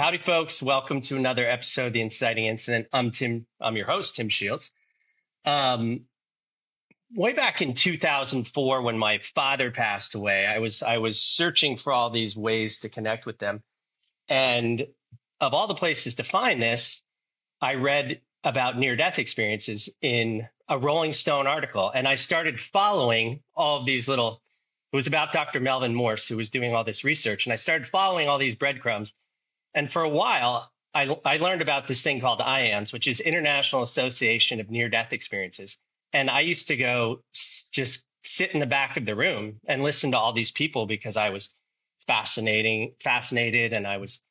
Howdy, folks. Welcome to another episode of The Inciting Incident. I'm your host, Tim Shields. Um, Way back in 2004, when my father passed away, I was searching for all these ways to connect with them. And of all the places to find this, I read about near-death experiences in a Rolling Stone article. And I started following all of these little, it was about Dr. Melvin Morse, who was doing all this research. And I started following all these breadcrumbs. And for a while, I learned about this thing called IANDS, which is International Association of Near-Death Experiences. And I used to go just sit in the back of the room and listen to all these people because I was fascinated, and I was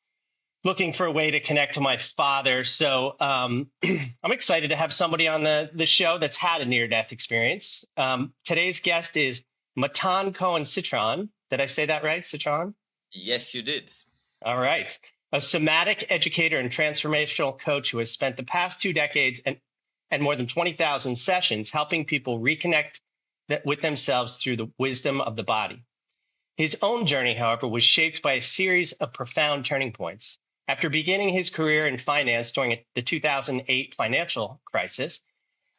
looking for a way to connect to my father. So I'm excited to have somebody on the show that's had a near-death experience. Today's guest is Matan Cohen-Citron. Did I say that right, Citron? Yes, you did. All right. A somatic educator and transformational coach who has spent the past 2 decades and more than 20,000 sessions helping people reconnect with themselves through the wisdom of the body. His own journey, however, was shaped by a series of profound turning points. After beginning his career in finance during the 2008 financial crisis,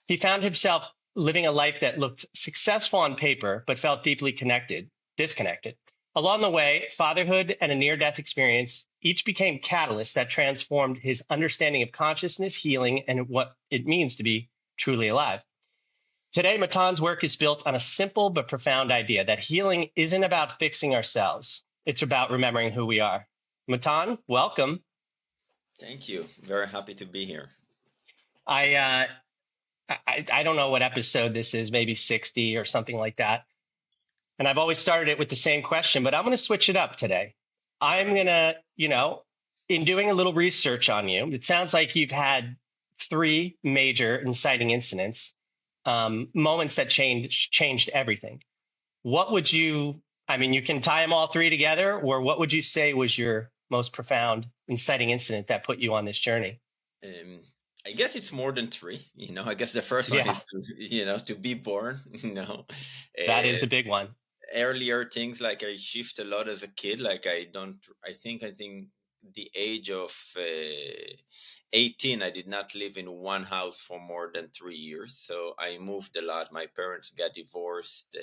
he found himself living a life that looked successful on paper, but felt deeply disconnected. Along the way, fatherhood and a near-death experience each became catalysts that transformed his understanding of consciousness, healing, and what it means to be truly alive. Today, Matan's work is built on a simple but profound idea that healing isn't about fixing ourselves. It's about remembering who we are. Matan, welcome. Thank you. Very happy to be here. I don't know what episode this is, maybe 60 or something like that. And I've always started it with the same question, but I'm going to switch it up today. I'm going to, in doing a little research on you, it sounds like you've had 3 major inciting incidents, moments that changed everything. What would you can tie them all 3 together, or what would you say was your most profound inciting incident that put you on this journey? I guess it's more than 3. I guess the first one is to be born. That is a big one. Earlier things like I shift a lot as a kid. Like I think the age of 18, I did not live in one house for more than 3 years. So I moved a lot. My parents got divorced.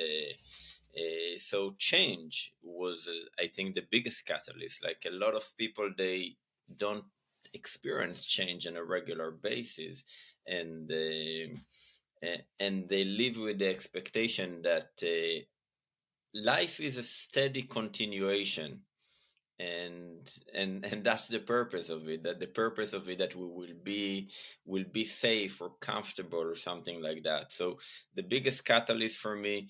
So change was, I think, the biggest catalyst. Like a lot of people, they don't experience change on a regular basis, and they live with the expectation that life is a steady continuation, and that's the purpose of it. That the purpose of it that we will be safe or comfortable or something like that. So the biggest catalyst for me,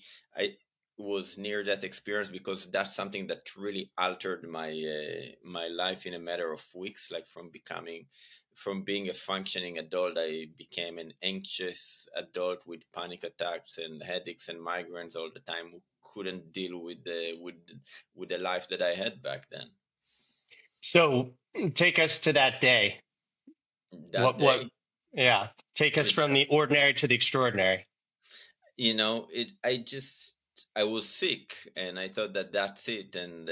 was near that experience, because that's something that really altered my life in a matter of weeks. Like from being a functioning adult, I became an anxious adult with panic attacks and headaches and migraines all the time, who couldn't deal with the life that I had back then. So take us to that day. Take us from the ordinary to the extraordinary. I was sick, and I thought that that's it. And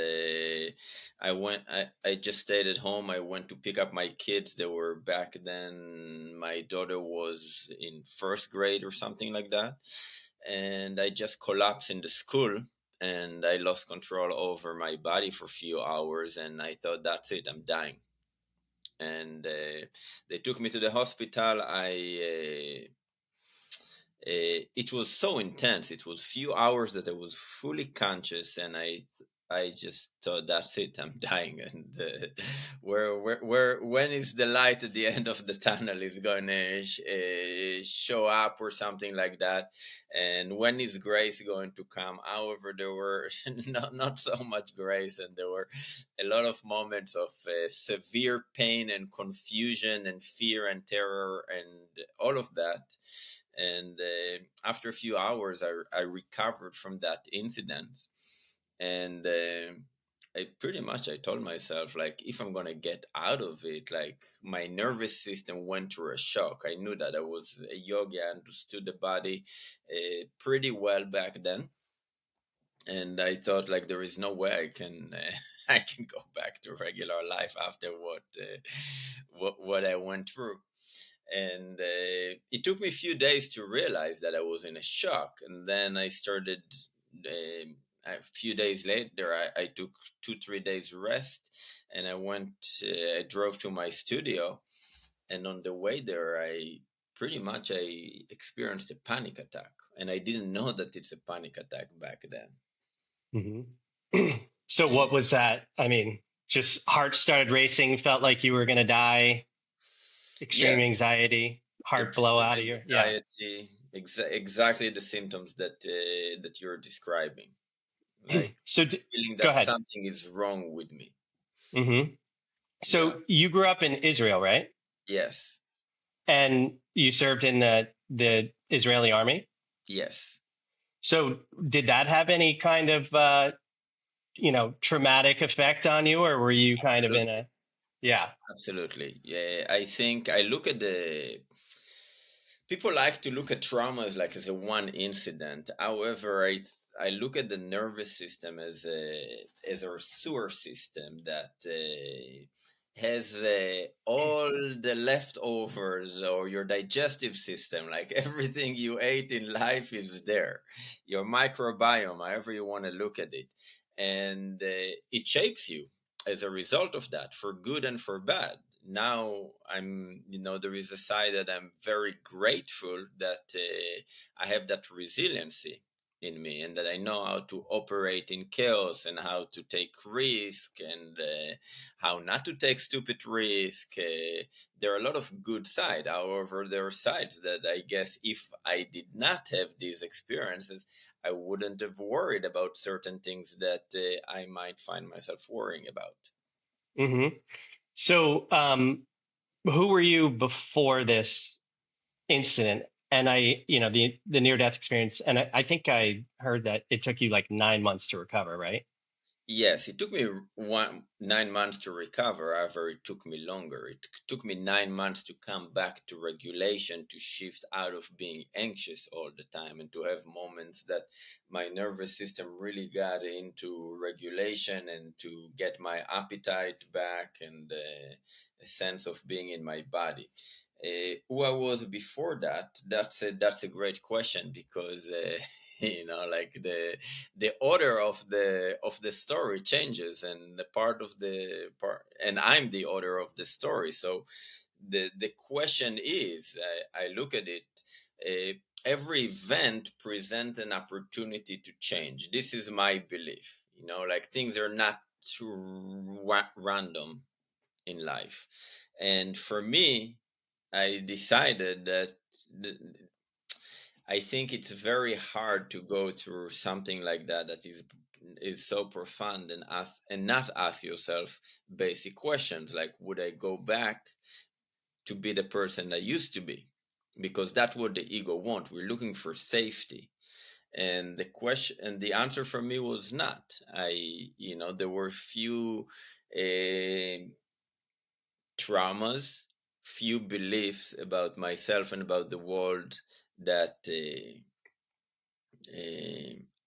I just stayed at home. I went to pick up my kids. They were, back then, my daughter was in 1st grade or something like that. And I just collapsed in the school, and I lost control over my body for a few hours. And I thought, that's it, I'm dying. And they took me to the hospital. It was so intense. It was few hours that I was fully conscious, and I just thought, that's it, I'm dying. And when is the light at the end of the tunnel is going to show up, or something like that? And when is grace going to come? However, there were not so much grace, and there were a lot of moments of severe pain and confusion and fear and terror and all of that. And after a few hours, I recovered from that incident. And I told myself, like, if I'm going to get out of it, like, my nervous system went through a shock. I knew that. I was a yogi. I understood the body pretty well back then. And I thought like there is no way I can I can go back to regular life after what I went through. And it took me a few days to realize that I was in a shock. And then I started. A few days later, I took 2 3 days rest, and I went. I drove to my studio, and on the way there, I experienced a panic attack, and I didn't know that it's a panic attack back then. Mm-hmm. So what was that? I mean, just heart started racing, felt like you were going to die, extreme Yes, anxiety, heart blow extreme out of your, yeah. anxiety, exactly the symptoms that you're describing, like So feeling go that ahead. something is wrong with me. Mm-hmm. Yeah. So you grew up in Israel, right? Yes. And you served in the Israeli army. Yes. So did that have any kind of, traumatic effect on you, or were you kind of in Absolutely. a, yeah. Absolutely. Yeah. I think I look at the people like to look at trauma as like as a one incident. However, I look at the nervous system as a sewer system that has all the leftovers, or your digestive system, like everything you ate in life is there. Your microbiome, however you want to look at it, and it shapes you as a result of that, for good and for bad. Now there is a side that I'm very grateful that I have that resiliency in me, and that I know how to operate in chaos, and how to take risk, and how not to take stupid risk. There are a lot of good side. However, there are sides that I guess if I did not have these experiences, I wouldn't have worried about certain things that I might find myself worrying about. Mm-hmm. So who were you before this incident? And the near death experience. And I think I heard that it took you like 9 months to recover, right? Yes, it took me 9 months to recover. However, it took me longer. It took me 9 months to come back to regulation, to shift out of being anxious all the time, and to have moments that my nervous system really got into regulation, and to get my appetite back, and a sense of being in my body. Who I was before that, that's a great question, because like the order of the story changes, and the part of the part, and I'm the order of the story. So the question is, I look at it, every event presents an opportunity to change. This is my belief. Like things are not too random in life. And for me, I decided that I think it's very hard to go through something like that is so profound, and not ask yourself basic questions like, would I go back to be the person I used to be? Because that's what the ego wants. We're looking for safety. And the answer for me was not. There were few uh, traumas, few beliefs about myself and about the world that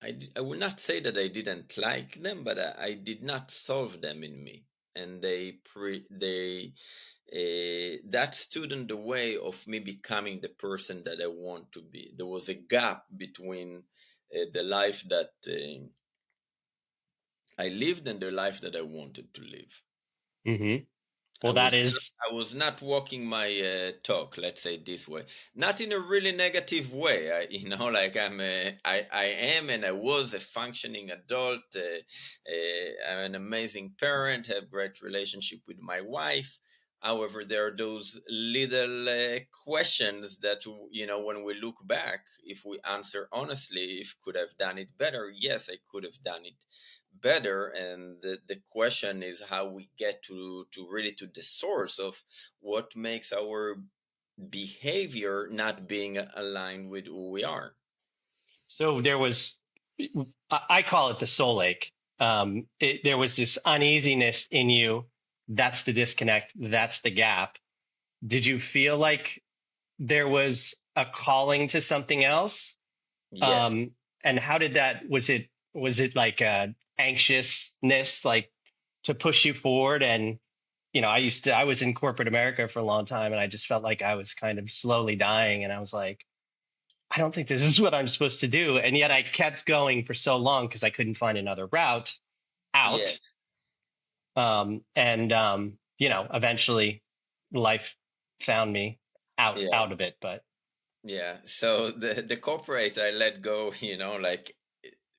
I will not say that I didn't like them, but I did not solve them in me, and that stood in the way of me becoming the person that I want to be. There was a gap between the life that I lived and the life that I wanted to live. Mm-hmm. I Well, that was not, is, I was not walking my talk, let's say this way. Not in a really negative way. Like I am and I was a functioning adult. I'm an amazing parent, have great relationship with my wife. However, there are those little questions that, when we look back, if we answer honestly, if could have done it better, yes, I could have done it better. And the question is how we get to really to the source of what makes our behavior not being aligned with who we are. so there was, I call it the soul ache. There was this uneasiness in you. That's the disconnect. That's the gap. Did you feel like there was a calling to something else? Yes. Um, and how did that, was it Was it like anxiousness, like to push you forward? And I was in corporate America for a long time, and I just felt like I was kind of slowly dying, and I was like, I don't think this is what I'm supposed to do. And yet I kept going for so long because I couldn't find another route out. Yes. Eventually life found me Yeah. out of it. But Yeah. So the corporate I let go, like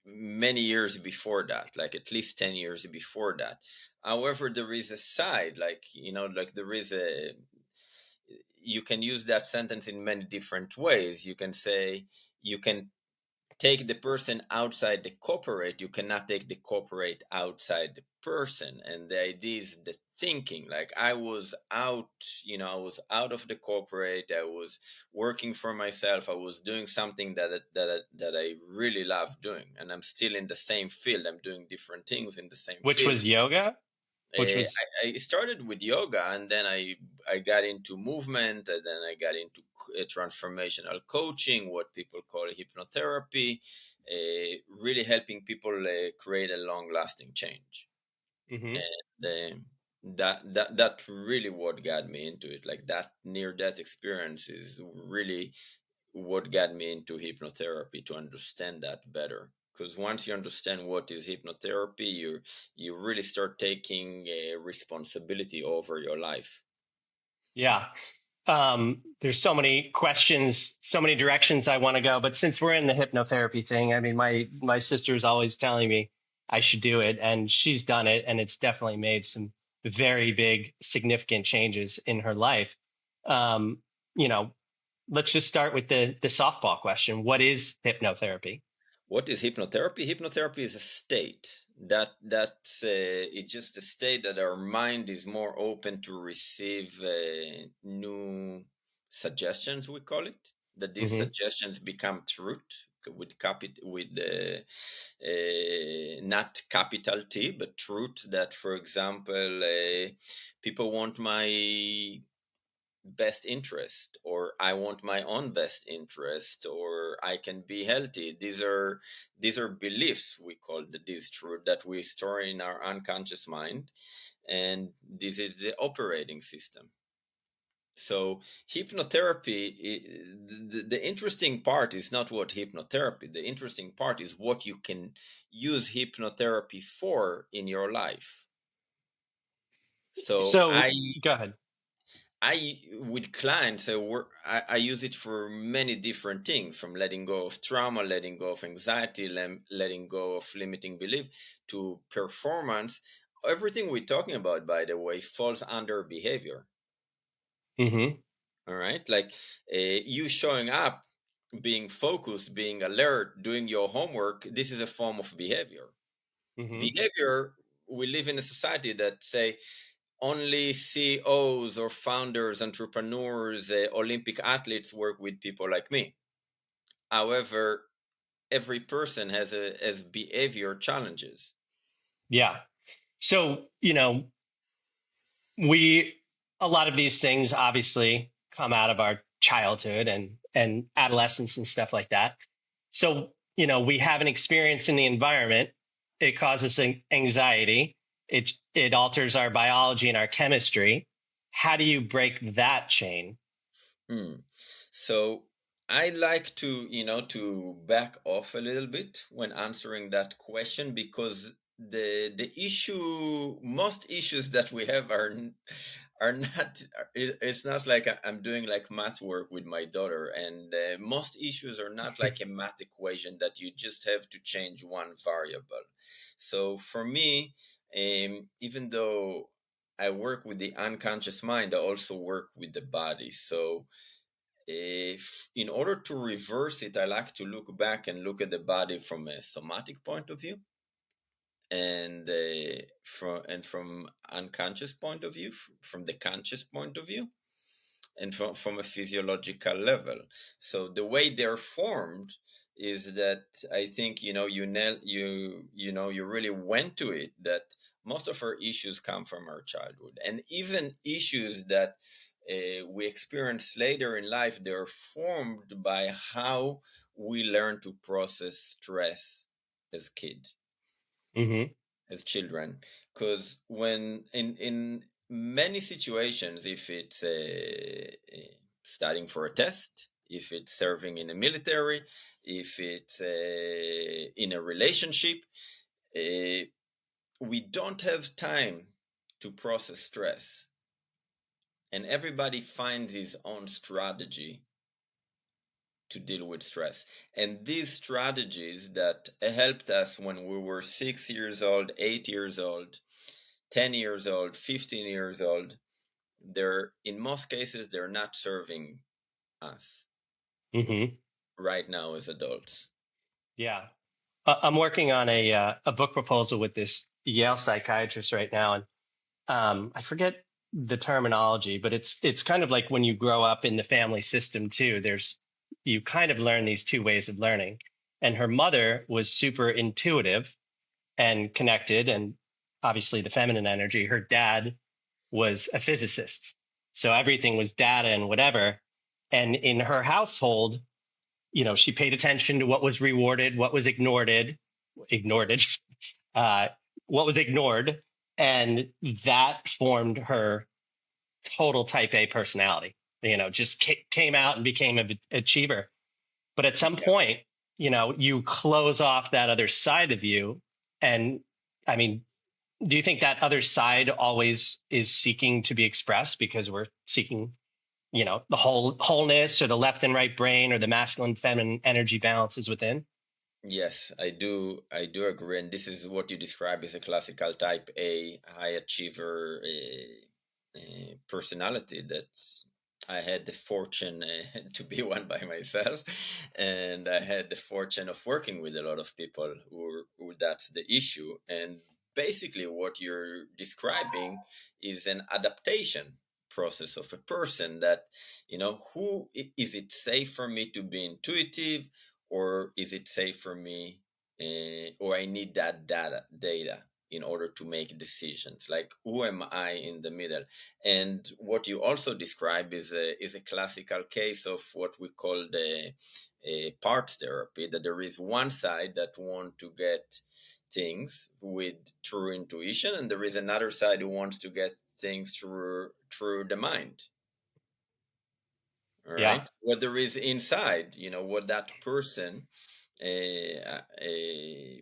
many years before that, like at least 10 years before that. However, there is a side, like, like there is a, you can use that sentence in many different ways. You can say, you can take the person outside the corporate, you cannot take the corporate outside the person. And the idea is the thinking. Like I was out, I was out of the corporate, I was working for myself, I was doing something that I really love doing, and I'm still in the same field, I'm doing different things in the same which field. was yoga, which was, I started with yoga, and then I got into movement, and then I got into transformational coaching, what people call hypnotherapy, really helping people create a long lasting change. hmm And that really what got me into it. Like that near death experience is really what got me into hypnotherapy, to understand that better. Because once you understand what is hypnotherapy, you really start taking responsibility over your life. yeah. There's so many questions, so many directions I want to go. But since we're in the hypnotherapy thing, I mean, my sister's always telling me I should do it, and she's done it, and it's definitely made some very big, significant changes in her life. Um, you know, let's just start with the softball question. What is hypnotherapy? What is hypnotherapy? Hypnotherapy is a state that's it's just a state that our mind is more open to receive new suggestions. We call it that these hmm suggestions become truth with not capital T, but truth. That, for example, people want my best interest, or I want my own best interest, or I can be healthy. These are beliefs, we call these truth, that we store in our unconscious mind, and this is the operating system. So hypnotherapy, the interesting part is not what hypnotherapy, the interesting part is what you can use hypnotherapy for in your life. So So go ahead. I with clients, I use it for many different things, from letting go of trauma, letting go of anxiety, letting go of limiting belief, to performance. Everything we're talking about, by the way, falls under behavior. hmm All right, like you showing up, being focused, being alert, doing your homework. This is a form of behavior. hmm Behavior. We live in a society that say only CEOs or founders, entrepreneurs, Olympic athletes work with people like me. However, every person has behavior challenges. Yeah. So, we a lot of these things obviously come out of our childhood and adolescence and stuff like that. So, we have an experience in the environment. It causes anxiety. It alters our biology and our chemistry. How do you break that chain? Hmm. So I like to, to back off a little bit when answering that question, because the issue, most issues that we have are not. It's not like I'm doing like math work with my daughter, and most issues are not like a math equation that you just have to change one variable. So for me, even though I work with the unconscious mind, I also work with the body. So if in order to reverse it, I like to look back and look at the body from a somatic point of view, and from unconscious point of view, from the conscious point of view, and from a physiological level. So the way they're formed is that, I think, you really went to it, that most of our issues come from our childhood, and even issues that we experience later in life, they're formed by how we learn to process stress. as kid, Mm-hmm. as children, because when in many situations, if it's studying for a test, if it's serving in the military, if it's in a relationship, uh, we don't have time to process stress, and everybody finds his own strategy to deal with stress. And these strategies that helped us when we were 6 years old, 8 years old, 10 years old, 15 years old, they're in most cases they're not serving us Mm-hmm. right now as adults. Yeah. I'm working on a book proposal with this Yale psychiatrist right now, and I forget the terminology, but it's kind of like when you grow up in the family system too. You kind of learn these two ways of learning. And her mother was super intuitive and connected, and obviously the feminine energy. Her dad was a physicist, so everything was data and whatever. And in her household, she paid attention to what was rewarded, what was ignored, uh, what was ignored, and that formed her total type A personality. Just came out and became an achiever. But at some Yeah. point, you close off that other side of you. And I mean, do you think that other side always is seeking to be expressed because we're seeking, the wholeness or the left and right brain or the masculine feminine energy balances within? Yes, I do agree, and this is what you describe as a classical type A high achiever personality. That's I had the fortune to be one by myself, and I had the fortune of working with a lot of people who that's the issue. And basically, what you're describing is an adaptation process of a person that, who is it safe for me to be intuitive, or is it safe for me, or I need that data in order to make decisions, like who am I in the middle. And what you also describe is a classical case of what we call the part therapy, that there is one side that want to get things with true intuition, and there is another side who wants to get things through the mind. All Yeah. right, what there is inside, what that person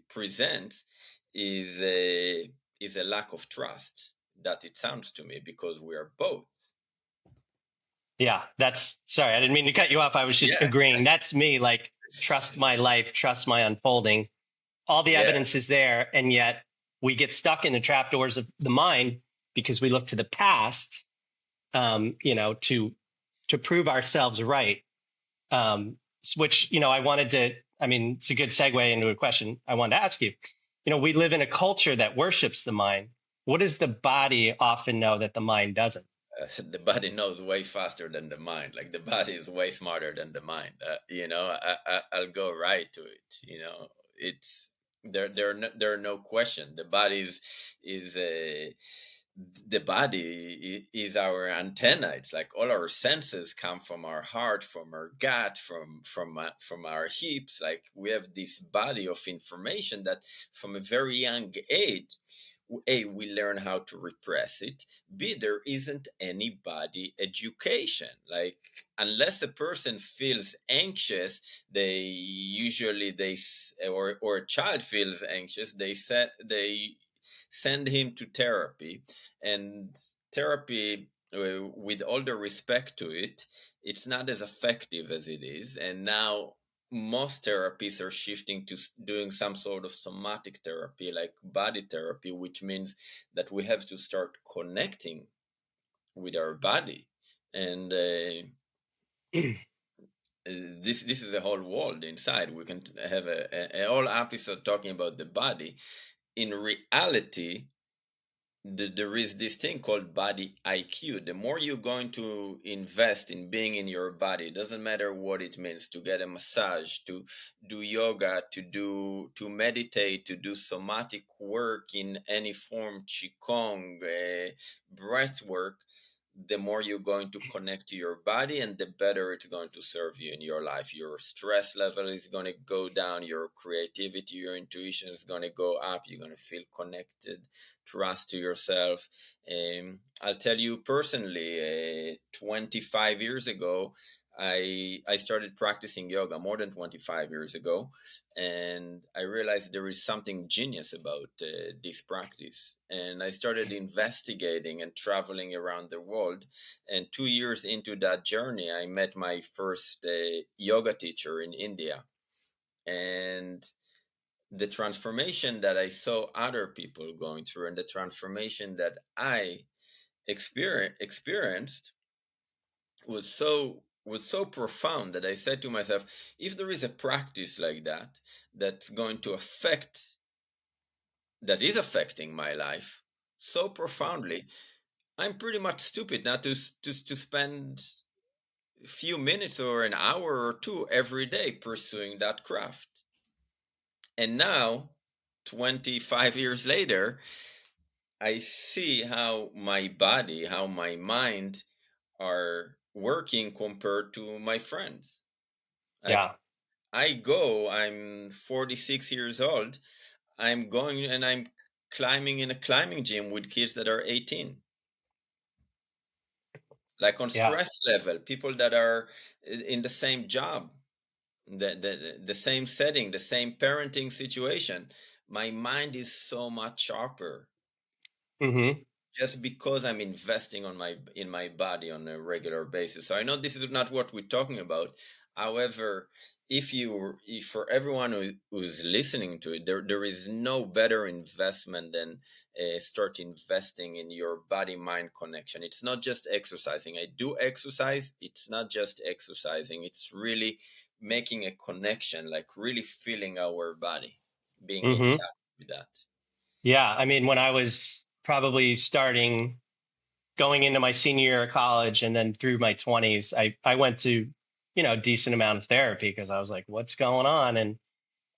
presents is a lack of trust, that it sounds to me, because we are both. Yeah. Sorry, I didn't mean to cut you off. I was just Yeah, agreeing. That's me. Like, trust my life, trust my unfolding. All the yeah, evidence is there. And yet we get stuck in the trapdoors of the mind because we look to the past, to prove ourselves right. Which, it's a good segue into a question I wanted to ask you. We live in a culture that worships the mind. What does the body often know that the mind doesn't? the body knows way faster than the mind. Like, the body is way smarter than the mind. I'll go right to it. It's there are no question. The body is a the body is our antenna. It's like all our senses come from our heart, from our gut, from our hips. Like, we have this body of information that from a very young age, A, we learn how to repress it. B, there isn't any body education. Like, unless a person feels anxious, or a child feels anxious, they send him to therapy. And therapy, with all the respect to it, it's not as effective as it is. And now most therapies are shifting to doing some sort of somatic therapy, like body therapy, which means that we have to start connecting with our body. And this is a whole world inside. We can have a whole episode talking about the body. In reality, there is this thing called body IQ. The more you're going to invest in being in your body, it doesn't matter what it means, to get a massage, to do yoga, to meditate, to do somatic work in any form, qigong, breath work. the more you're going to connect to your body, and the better it's going to serve you in your life. Your stress level is going to go down, your creativity, your intuition is going to go up, you're going to feel connected, trust to yourself. I'll tell you personally, 25 years ago, I started practicing yoga more than 25 years ago, and I realized there is something genius about this practice. And I started investigating and traveling around the world. And 2 years into that journey, I met my first yoga teacher in India. And the transformation that I saw other people going through, and the transformation that I experienced was so profound that I said to myself, if there is a practice like that that's going to affect that is affecting my life so profoundly, I'm pretty much stupid not to spend a few minutes or an hour or two every day pursuing that craft. And now, 25 years later, I see how my body, how my mind are working compared to my friends. Like, Yeah. I'm 46 years old. I'm going and I'm climbing in a climbing gym with kids that are 18. Like, on Yeah. stress level, people that are in the same job, the same setting, the same parenting situation. My mind is so much sharper Hmm. just because I'm investing in my body on a regular basis. So I know this is not what we're talking about. However, if for everyone who's listening to it, there is no better investment than start investing in your body mind connection. It's not just exercising. I do exercise. It's not just exercising. It's really making a connection, like really feeling our body, being in Hmm. touch with that. Yeah. I mean, when I was probably going into my senior year of college and then through my 20s, I went to, a decent amount of therapy because I was like, what's going on? And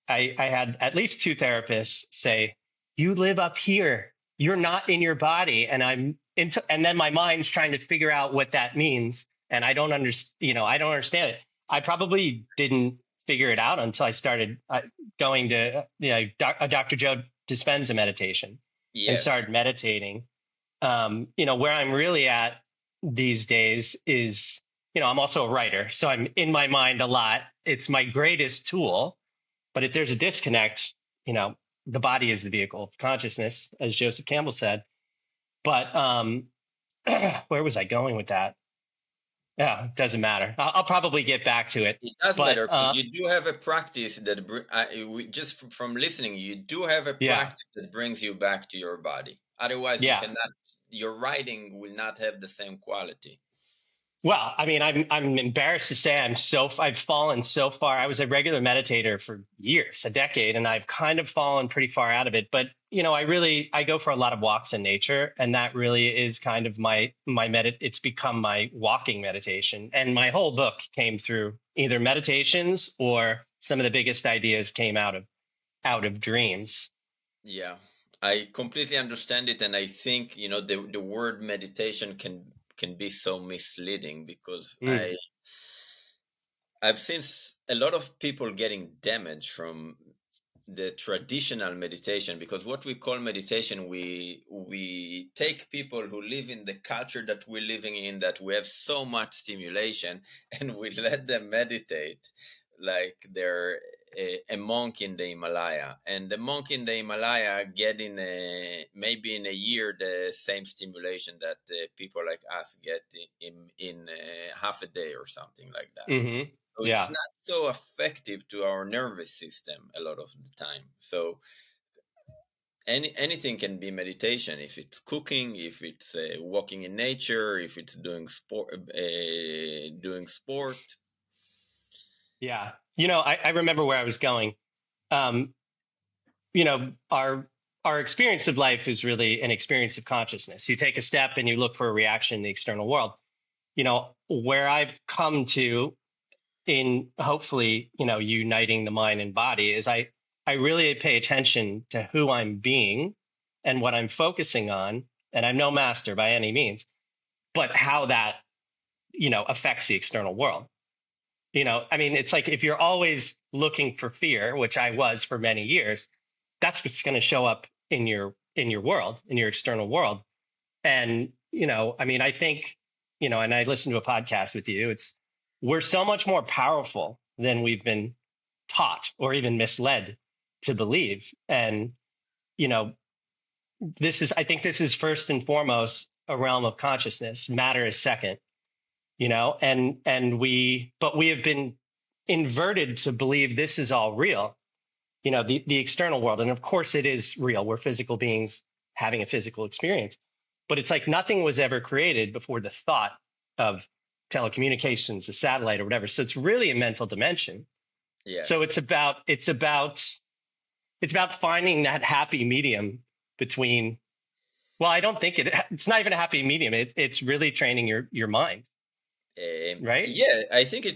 I had at least two therapists say, you live up here. You're not in your body. And then my mind's trying to figure out what that means. And I don't understand, I don't understand it. I probably didn't figure it out until I started going to, a Dr. Joe Dispenza meditation and Yes. started meditating. Where I'm really at these days is, I'm also a writer. So I'm in my mind a lot. It's my greatest tool, but if there's a disconnect, you know, the body is the vehicle of consciousness, as Joseph Campbell said. But where was I going with that? Yeah, it doesn't matter. I'll probably get back to it. It does But matter because you do have a practice that just from listening, you do have a yeah, practice that brings you back to your body. Otherwise, you yeah. cannot. Your writing will not have the same quality. Well, I mean, I'm embarrassed to say I've fallen so far. I was a regular meditator for years, a decade, and I've kind of fallen pretty far out of it. But I go for a lot of walks in nature, and that really is kind of it's become my walking meditation. And my whole book came through either meditations or some of the biggest ideas came out of dreams. Yeah, I completely understand it, and I think the word meditation can be so misleading because Mm, I've seen a lot of people getting damaged from the traditional meditation, because what we call meditation, we take people who live in the culture that we're living in, that we have so much stimulation, and we let them meditate like they're a monk in the Himalaya, and the monk in the Himalaya get maybe in a year the same stimulation that people like us get in half a day or something like that. hmm. So it's Yeah. not so effective to our nervous system a lot of the time. So anything can be meditation. If it's cooking, if it's walking in nature, if it's doing sport. Yeah. I remember where I was going. Um, you know, our our experience of life is really an experience of consciousness. You take a step and you look for a reaction in the external world. Where I've come to in hopefully, uniting the mind and body is I really pay attention to who I'm being and what I'm focusing on. And I'm no master by any means, but how that, affects the external world. I mean, it's like if you're always looking for fear, which I was for many years, that's what's going to show up in your world, in your external world. And, I mean, I think, and I listened to a podcast with you, we're so much more powerful than we've been taught or even misled to believe. And, you know, I think this is first and foremost a realm of consciousness. Matter is second, but we have been inverted to believe this is all real, the external world. And of course it is real. We're physical beings having a physical experience, but it's like nothing was ever created before the thought of telecommunications, the satellite or whatever. So it's really a mental dimension. So Yes. it's about finding that happy medium between, well, I don't think it's not even a happy medium. It's really training your mind, right? Yeah, I think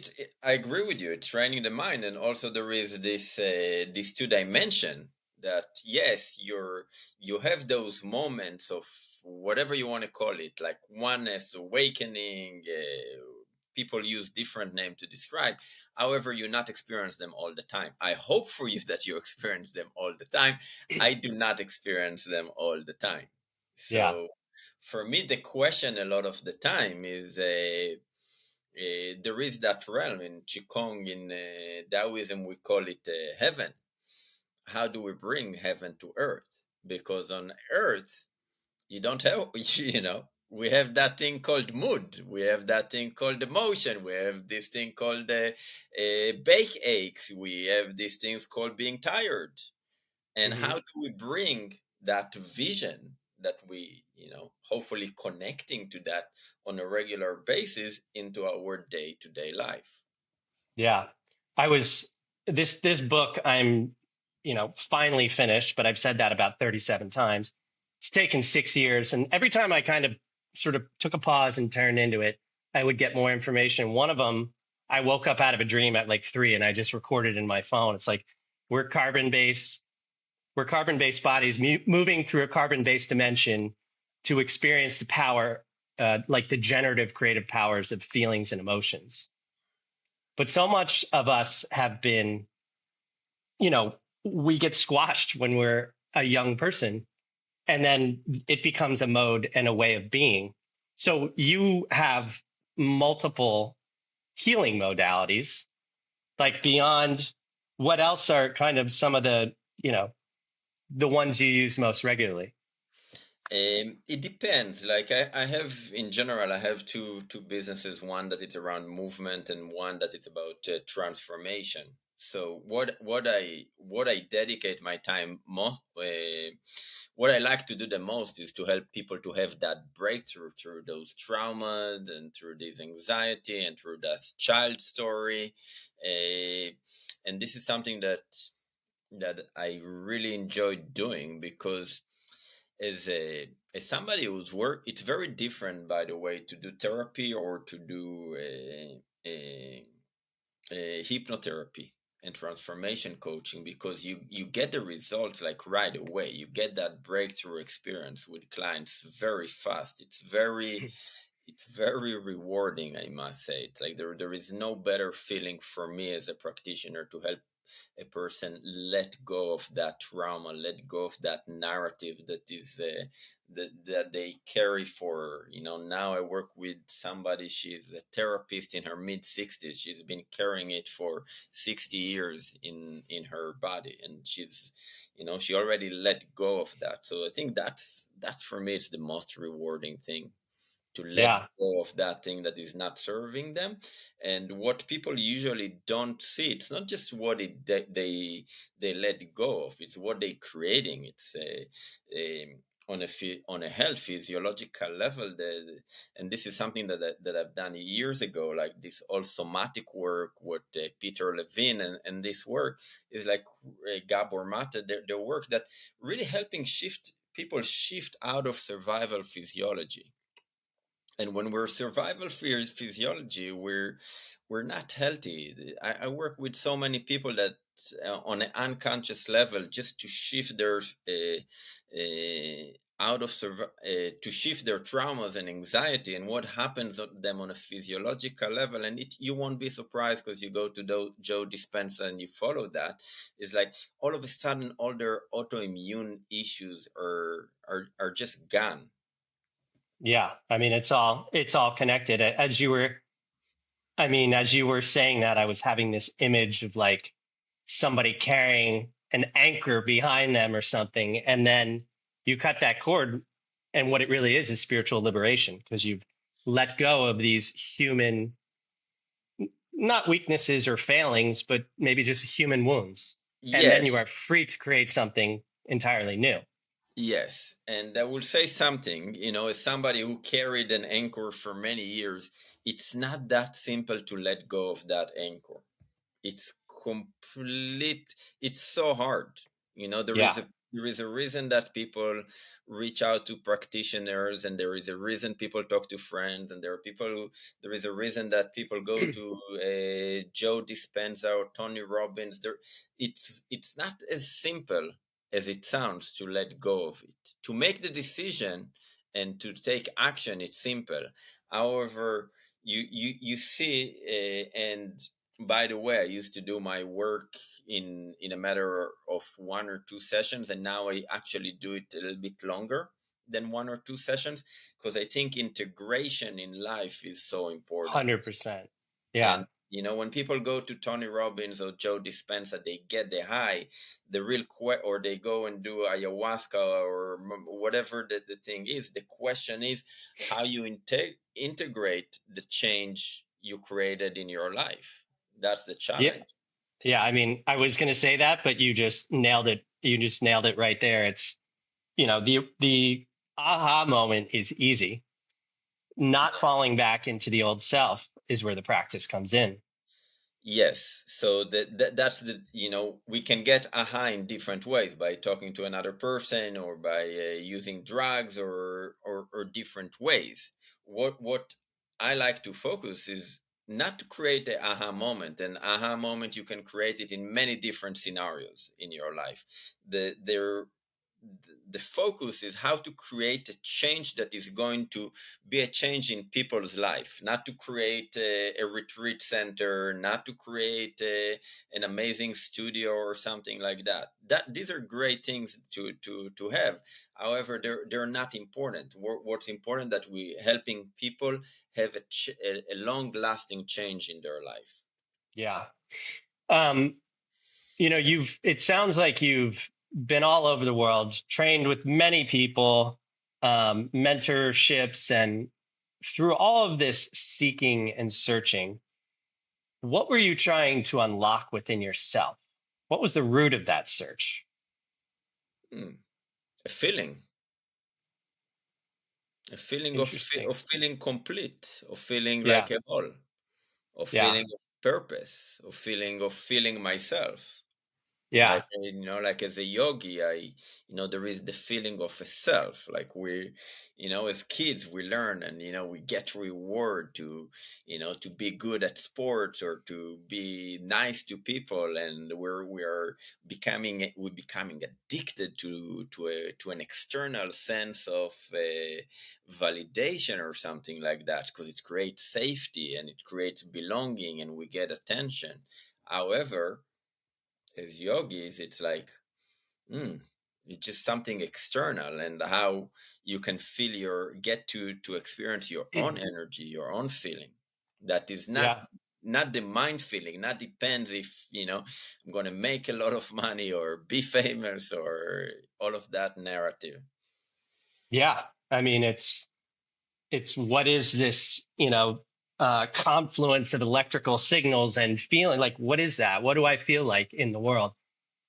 I agree with you. It's training the mind, and also there is this two dimension that yes, you have those moments of whatever you want to call it, like oneness, awakening. People use different name to describe. However, you not experience them all the time. I hope for you that you experience them all the time. I do not experience them all the time. Yeah. So for me, the question a lot of the time is. There is that realm in Qigong, in Taoism, we call it heaven. How do we bring heaven to earth? Because on earth, you don't have, we have that thing called mood. We have that thing called emotion. We have this thing called bake aches. We have these things called being tired. And Hmm. how do we bring that vision that we hopefully connecting to that on a regular basis into our day-to-day life? Yeah. I was this book I'm, finally finished, but I've said that about 37 times. It's taken 6 years. And every time I kind of sort of took a pause and turned into it, I would get more information. One of them, I woke up out of a dream at like 3 and I just recorded in my phone. It's like we're carbon based bodies moving through a carbon based dimension to experience the power, like the generative creative powers of feelings and emotions. But so much of us have been, you know, we get squashed when we're a young person, and then it becomes a mode and a way of being. So you have multiple healing modalities, like beyond what else are kind of some of the ones you use most regularly? It depends. Like I have in general, I have two businesses. One that it's around movement, and one that it's about transformation. So what I dedicate my time most, what I like to do the most is to help people to have that breakthrough through those traumas and through this anxiety and through that child story, uh, and this is something that I really enjoy doing because as somebody who's work, it's very different, by the way, to do therapy or to do hypnotherapy and transformation coaching, because you get the results like right away. You get that breakthrough experience with clients very fast. It's very rewarding, I must say. It's like there is no better feeling for me as a practitioner to help a person let go of that trauma, let go of that narrative that is that they carry for. Now I work with somebody. She's a therapist in her mid 60s. She's been carrying it for 60 years in her body, and she already let go of that. So I think that's for me, it's the most rewarding thing, to let Yeah, go of that thing that is not serving them. And what people usually don't see, it's not just what they let go of, it's what they're creating. It's on a health physiological level, and this is something that I've done years ago, like this all somatic work with Peter Levine, and this work is like Gabor Mate, their work that really helping people shift out of survival physiology. And when we're survival physiology, we're not healthy. I work with so many people that on an unconscious level, just to shift their to shift their traumas and anxiety and what happens to them on a physiological level. And you won't be surprised because you go to Joe Dispenza and you follow that. It's like all of a sudden all their autoimmune issues are just gone. Yeah. I mean, it's all connected. As you were saying that, I was having this image of like somebody carrying an anchor behind them or something. And then you cut that cord. And what it really is spiritual liberation, because you've let go of these human, not weaknesses or failings, but maybe just human wounds. And then you Yes. are free to create something entirely new. Yes, and I will say something, as somebody who carried an anchor for many years, it's not that simple to let go of that anchor. It's complete, it's so hard. There is Yeah. a reason that people reach out to practitioners, and there is a reason people talk to friends, and there is a reason that people go to Joe Dispenza or Tony Robbins. It's not as simple as it sounds to let go of it. To make the decision and to take action, it's simple. However, you see, and by the way, I used to do my work in a matter of 1 or 2 sessions, and now I actually do it a little bit longer than 1 or 2 sessions, because I think integration in life is so important. 100%. Yeah. And when people go to Tony Robbins or Joe Dispenza, they get the high, the real or they go and do ayahuasca or whatever the thing is. The question is how you integrate the change you created in your life. That's the Yeah. challenge. Yeah. I mean, I was going to say that, but you just nailed it. You just nailed it right there. It's, the aha moment is easy. Not falling back into the old self is where the practice comes in. Yes, so that's we can get aha in different ways, by talking to another person or by using drugs or different ways. What I like to focus is not to create the aha moment. An aha moment, you can create it in many different scenarios in your life. The focus is how to create a change that is going to be a change in people's life, not to create a retreat center, not to create an amazing studio or something like that these are great things to have. However, they're not important. What's important that we helping people have a long lasting change in their life. Yeah. Um, it sounds like you've been all over the world, trained with many people, mentorships, and through all of this seeking and searching, what were you trying to unlock within yourself? What was the root of that search? Hmm. a feeling a feeling Interesting. of feeling complete, of feeling Yeah. like a whole, of Yeah. feeling of purpose, of feeling myself. Yeah. Like as a yogi, there is the feeling of a self. Like as kids, we learn, and we get reward to be good at sports or to be nice to people, and we're becoming addicted to an external sense of validation or something like that, because it creates safety and it creates belonging and we get attention. However, as yogis, it's like, mm, it's just something external, and how you can feel get to experience your own energy, your own feeling. That is not Yeah. not the mind feeling. Not depends if I'm going to make a lot of money or be famous or all of that narrative. Yeah. I mean, it's what is this, confluence of electrical signals and feeling, like, what is that? What do I feel like in the world?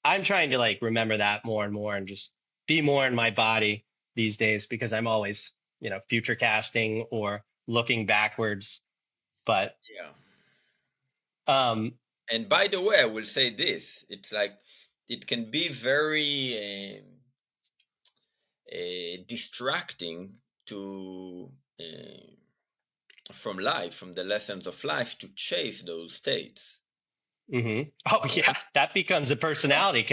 I'm trying to like remember that more and more and just be more in my body these days, because I'm always, future casting or looking backwards. But Yeah. um, And by the way, I will say this: it's like it can be very distracting to from life, from the lessons of life, to chase those states. Oh yeah, Right? that becomes a personality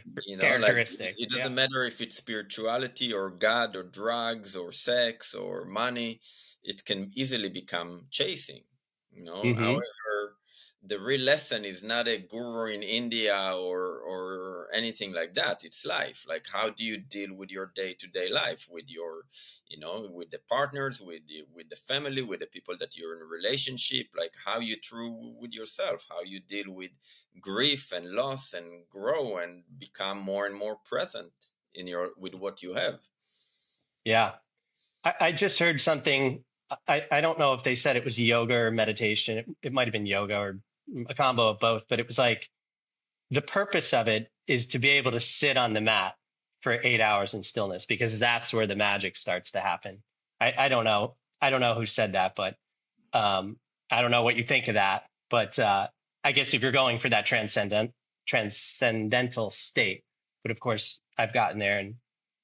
Like characteristic. it Yeah. doesn't matter if it's spirituality or God or drugs or sex or money, it can easily become chasing. Hmm. However, the real lesson is not a guru in India or anything like that. It's life. Like, how do you deal with your day-to-day life, with your, with the partners, with the family, with the people that you're in a relationship, like how you true with yourself, how you deal with grief and loss and grow and become more and more present in your with what you have. Yeah. I just heard something. I don't know if they said it was yoga or meditation. It might have been yoga or a combo of both, but it was like the purpose of it is to be able to sit on the mat for 8 hours in stillness because that's where the magic starts to happen. I don't know. I don't know who said that, but um, I don't know what you think of that. But I guess if you're going for that transcendental state, but of course I've gotten there in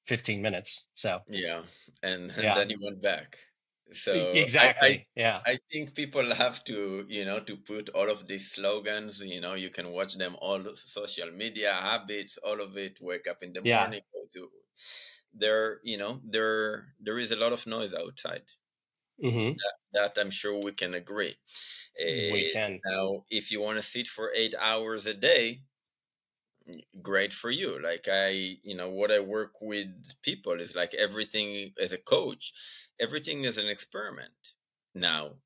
15 minutes. So Yeah, and yeah, then you went back. So exactly. Yeah. I think people have to to put all of these slogans. You can watch them all social media habits, all of it. Wake up in the Yeah. morning, go to there. There is a lot of noise outside. Hmm. That I'm sure we can agree. We can. Now, if you want to sit for 8 hours a day, great for you. Like what I work with people is like everything as a coach, everything is an experiment. Now,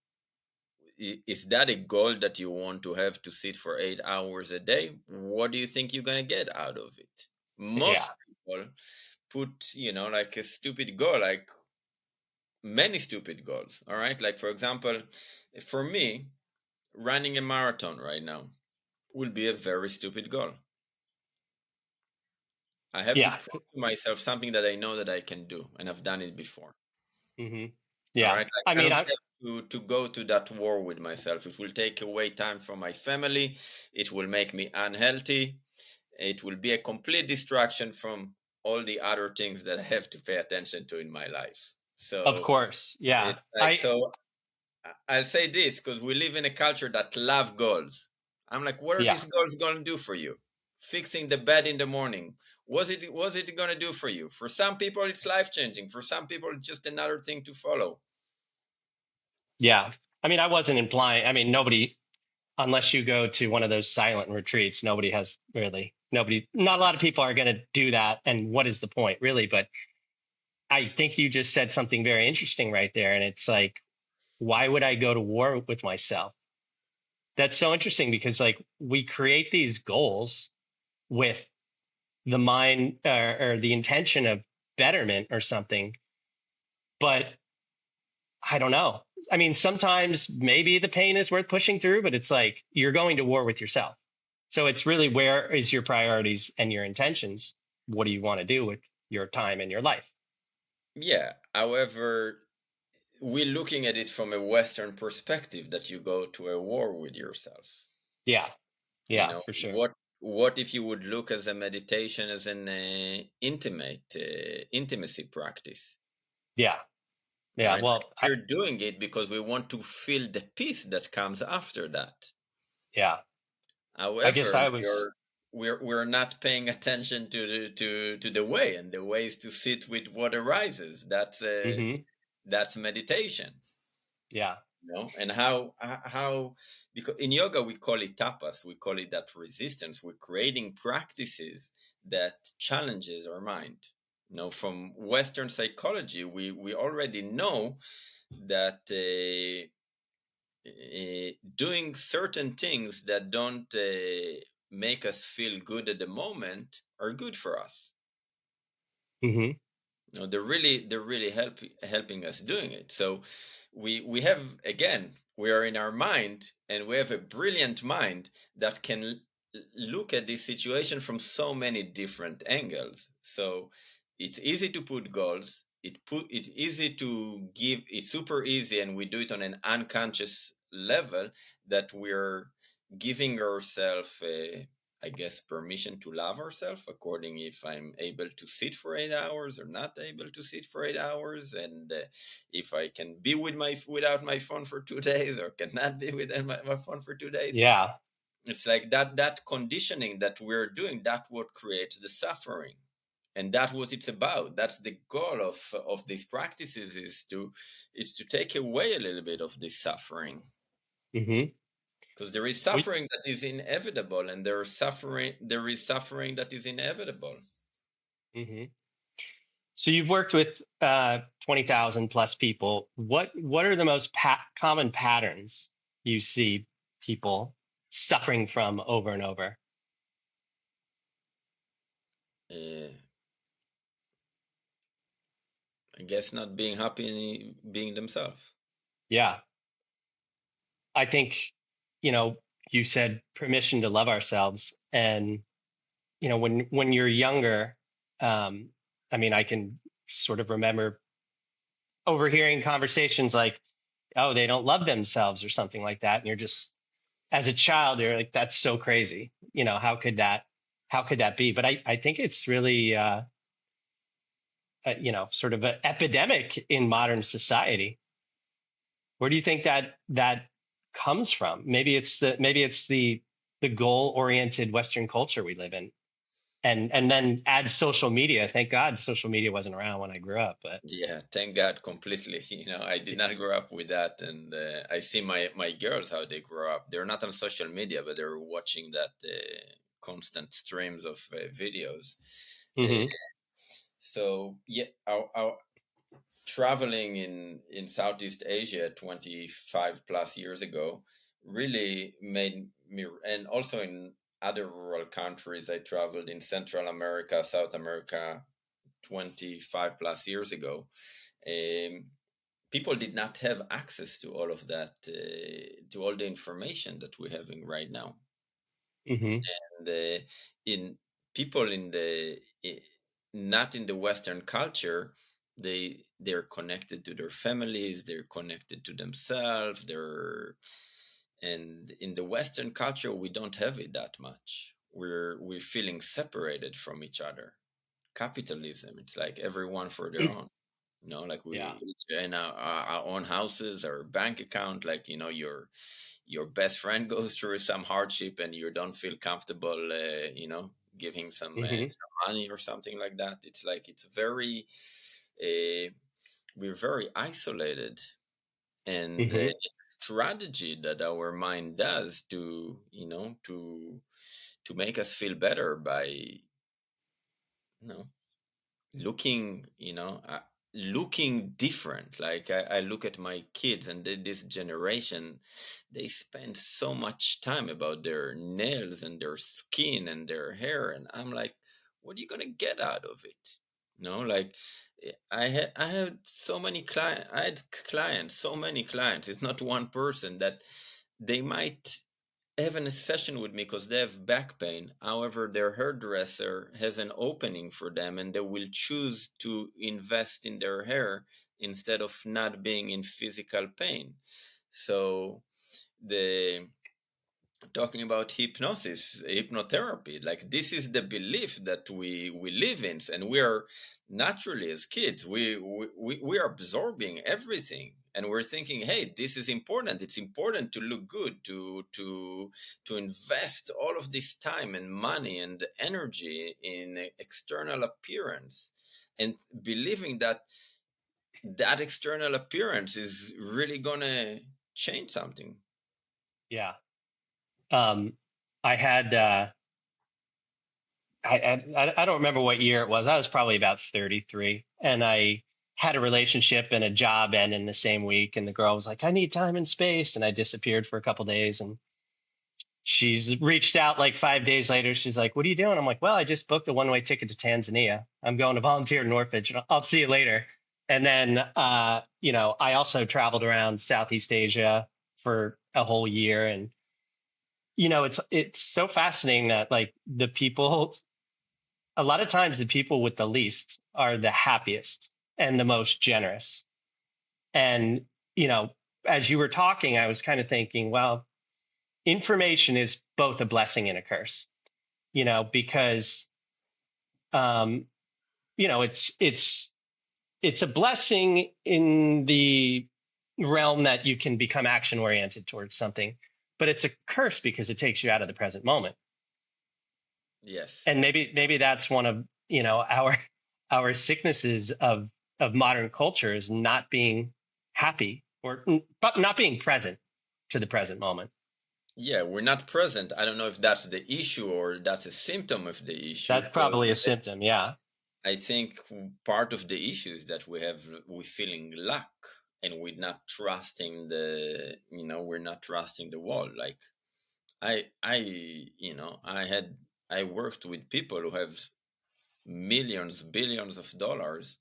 is that a goal that you want to have to sit for 8 hours a day? What do you think you're going to get out of it? Yeah. Most people put, like a stupid goal, like many stupid goals. All right. Like, for example, for me, running a marathon right now will be a very stupid goal. I have to Yeah. prove to myself something that I know that I can do, and I've done it before. Hmm. All Yeah. right, like I I mean, don't have to go to that war with myself. It will take away time from my family. It will make me unhealthy. It will be a complete distraction from all the other things that I have to pay attention to in my life. of So course. Yeah. it's like I'll say this because we live in a culture that love goals. I'm like, what are Yeah. these goals going to do for you? Fixing the bed in the morning. Was it going to do for you? For some people, it's life changing. For some people, it's just another thing to follow. Yeah. I mean, I wasn't implying, I mean, nobody, unless you go to one of those silent retreats, not a lot of people are going to do that. And what is the point, really? But I think you just said something very interesting right there. And it's like, why would I go to war with myself? That's so interesting because, like, we create these goals with the mind or the intention of betterment or something. But I don't know. I mean, sometimes maybe the pain is worth pushing through, but it's like you're going to war with yourself. So it's really, where is your priorities and your intentions? What do you want to do with your time and your life? Yeah. However, we're looking at it from a Western perspective that you go to a war with yourself. Yeah. Yeah, for sure. What if you would look as a meditation as an intimacy practice? Yeah. All Yeah. right, Well, we're doing it because we want to feel the peace that comes after that. yeah, I guess However, I was, we're not paying attention to the way, and the way is to sit with what arises. hmm, That's meditation. yeah. And how because in yoga we call it tapas, we call it that resistance. We're creating practices that challenges our mind. From Western psychology, we already know that doing certain things that don't make us feel good at the moment are good for us. Hmm. They're really helping us doing it. So we have, again, we are in our mind, and we have a brilliant mind that can look at this situation from so many different angles. So it's easy to put goals. It's easy to give. It's super easy, and we do it on an unconscious level, that we're giving ourselves I guess permission to love ourselves, according if I'm able to sit for 8 hours or not able to sit for 8 hours, and if I can be without my phone for 2 days or cannot be without my phone for 2 days. Yeah. It's like that conditioning that we're doing, that what creates the suffering. And that's what it's about. That's the goal of these practices, is to take away a little bit of this suffering. Mm-hmm. Because there is We, suffering that is inevitable, and there is suffering that is inevitable. mm-hmm. So you've worked with 20,000 plus people. What are the most common patterns you see people suffering from over and over? uh, I guess not being happy being themselves. Yeah, I think, you know, you said permission to love ourselves. And, you know, when you're younger, um, I mean, I can sort of remember overhearing conversations like, oh, they don't love themselves or something like that. And you're just, as a child, you're like, that's so crazy. You know, how could that be? But I think it's really, you know, sort of an epidemic in modern society. Where do you think that comes from? Maybe it's the goal oriented Western culture we live in, and then add social media. Thank God social media wasn't around when I grew up, but Yeah, thank God completely. I did not grow up with that, and I see my girls how they grow up. They're not on social media, but they're watching that constant streams of videos. Uh, hmm so yeah, our traveling in Southeast Asia 25 plus years ago really made me, and also in other rural countries. I traveled in Central America, South America 25 plus years ago. um, People did not have access to all of that, to all the information that we're having right now. hmm And in people in the not in the Western culture, they're connected to their families, they're connected to themselves, and in the Western culture we don't have it that much. We're feeling separated from each other. Capitalism, it's like everyone for their own. Like yeah, we each in our own houses, our bank account. Like your best friend goes through some hardship and you don't feel comfortable, giving hmm some money or something like that. It's like it's very, uh, we're very isolated, and hmm it's a strategy that our mind does to to make us feel better by know looking looking different. Like I look at my kids and this generation, they spend so much time about their nails and their skin and their hair, and I'm like, what are you gonna get out of it? Like I had so many clients. I had clients, so many clients. It's not one person that they might having a session with me because they have back pain. However, their hairdresser has an opening for them, and they will choose to invest in their hair instead of not being in physical pain. So the talking about hypnosis, hypnotherapy, like this is the belief that we live in, and we are naturally as kids, we are absorbing everything, and we're thinking, hey, this is important. It's important to look good, to invest all of this time and money and energy in external appearance, and believing that that external appearance is really gonna change something. yeah. Um, I had I don't remember what year it was. I was probably about 33, and I had a relationship and a job end in the same week. And the girl was like, "I need time and space," and I disappeared for a couple days. And she's reached out like 5 days later. She's like, "What are you doing?" I'm like, "Well, I just booked a one-way ticket to Tanzania. I'm going to volunteer in Norwich. And I'll see you later." And then, you know, I also traveled around Southeast Asia for a whole year, and you know, it's so fascinating that like the people, a lot of times the people with the least are the happiest and the most generous. And you know, as you were talking, I was kind of thinking, well, information is both a blessing and a curse, you know, because um, you know, it's a blessing in the realm that you can become action oriented towards something. but it's a curse because it takes you out of the present moment. Yes. And maybe that's one of, our sicknesses of modern culture, is not being happy, or but not being present to the present moment. Yeah, we're not present. I don't know if that's the issue or that's a symptom of the issue, That's probably a because symptom. Yeah. I think part of the issue is that we're feeling lack, and we're not trusting we're not trusting the world. Like I worked with people who have millions, billions of dollars,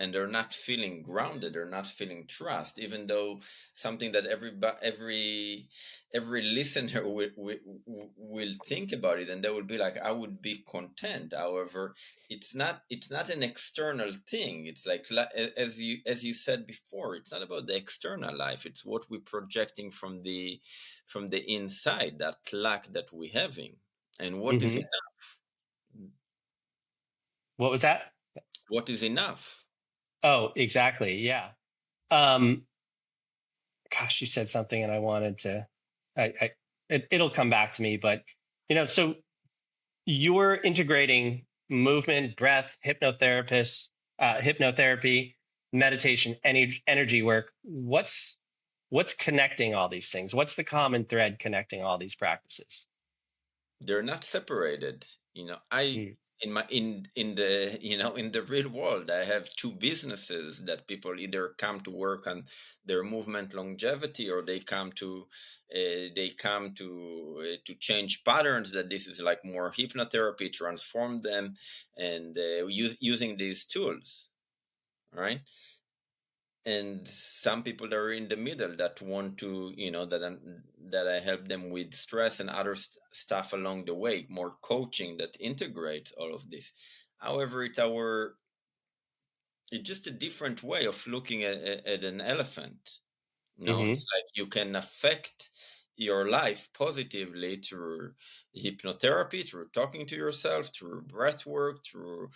and they're not feeling grounded, they're not feeling trust, even though something that every listener will think about it, and they will be like, I would be content. However, it's not an external thing. It's like, as you said before, it's not about the external life, it's what we're projecting from the inside, that lack that we're having. And what is Hmm. enough? What was that? What is enough? Oh, exactly. Yeah. Um, Gosh, you said something and I wanted to, it'll come back to me, but so you're integrating movement, breath, hypnotherapy, meditation, energy work. What's connecting all these things? What's the common thread connecting all these practices? They're not separated. I Mm. in the real world, I have two businesses that people either come to work on their movement longevity, or they come to change patterns, that this is like more hypnotherapy, transform them, and using these tools, right? And some people that are in the middle, that want to, that I help them with stress and other stuff along the way, more coaching that integrates all of this. However, it's just a different way of looking at an elephant. Hmm. It's like you can affect your life positively through hypnotherapy, through talking to yourself, through breath work, through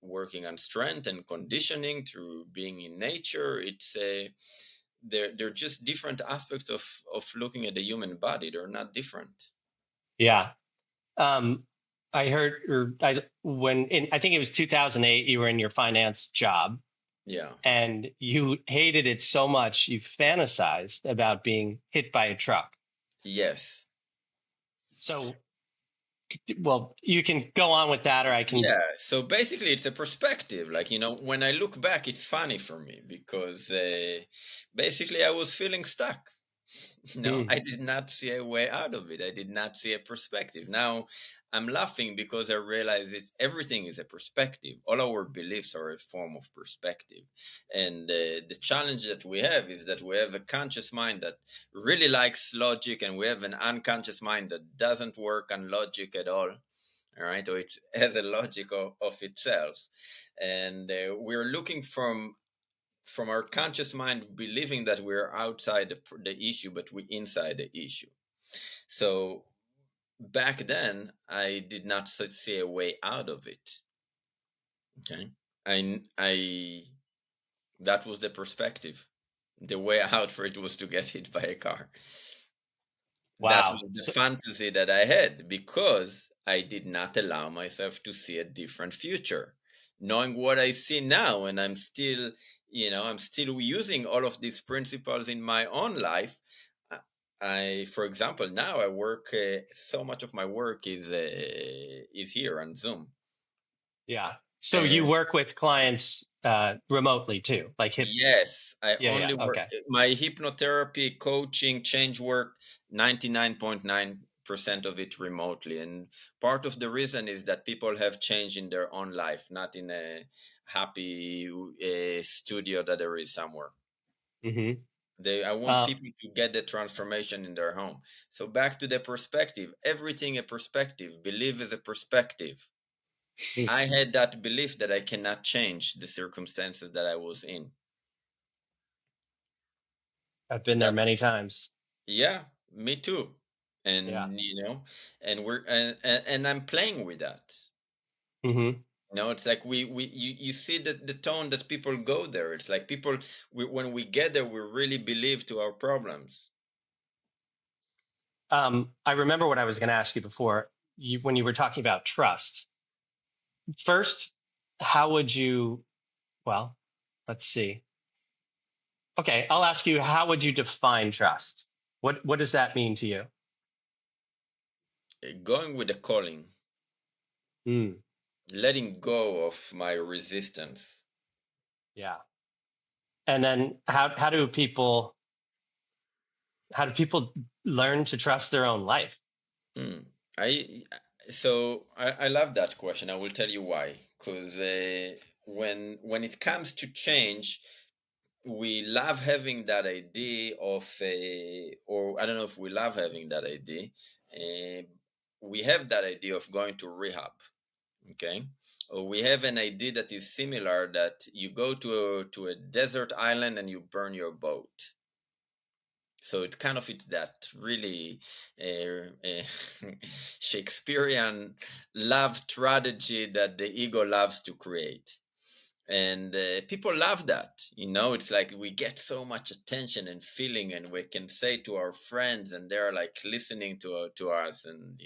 working on strength and conditioning, through being in nature. They're just different aspects of looking at the human body. They're not different. Yeah. Um, I heard, I think it was 2008, you were in your finance job Yeah. and you hated it so much, you fantasized about being hit by a truck. Yes. So, well, you can go on with that, or I can. Yeah, so basically it's a perspective. Like, when I look back, it's funny for me because basically I was feeling stuck. Mm. I did not see a way out of it. I did not see a perspective. Now I'm laughing because I realize everything is a perspective. All our beliefs are a form of perspective. And the challenge that we have is that we have a conscious mind that really likes logic, and we have an unconscious mind that doesn't work on logic at all. All right, so it has a logic of itself, and we're looking from our conscious mind, believing that we're outside the issue, but we're inside the issue. So back then, I did not see a way out of it. Okay, I that was the perspective. The way out for it was to get hit by a car. That Wow. was the So, fantasy that I had, because I did not allow myself to see a different future. Knowing what I see now, and I'm still using all of these principles in my own life. For example, now I work. So much of my work is here on Zoom, yeah. So you and work with clients remotely too, like hip. yes, I Yeah. Yeah. only work Okay. my hypnotherapy, coaching, change work, 99.9% of it remotely. And part of the reason is that people have changed in their own life, not in a happy studio that there is somewhere. Hmm. I want people to get the transformation in their home. So back to the perspective, everything a perspective, belief is a perspective. I had that belief that I cannot change the circumstances that I was in. I've been there That many times. Yeah, me too. Yeah. And and I'm playing with that. Hmm. It's like you see the tone that people go there. It's like people, when we get there, we really believe to our problems. I remember what I was going to ask you before when you were talking about trust. First, how would you, well, let's see. Okay, I'll ask you, how would you define trust? What does that mean to you? Going with the calling, Mm, letting go of my resistance. yeah. And then how do people learn to trust their own life? Mm. I I love that question. I will tell you why. Because when it comes to change, we love having that idea of or I don't know if we love having that idea. Uh, we have that idea of going to rehab. Okay, or we have an idea that is similar, that you go to a desert island and you burn your boat. So it kind of fits that really Shakespearean love tragedy that the ego loves to create. And people love that. It's like we get so much attention and feeling, and we can say to our friends, and they're like listening to us, and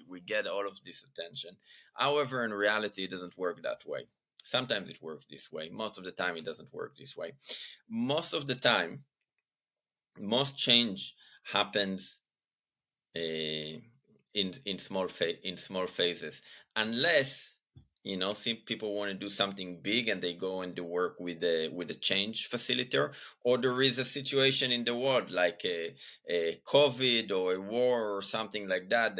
we get all of this attention. However, in reality, it doesn't work that way. Sometimes it works this way. Most of the time, it doesn't work this way. Most of the time, most change happens in small phases, unless some people want to do something big and they go and do work with a change facilitator, or there is a situation in the world like a COVID or a war or something like that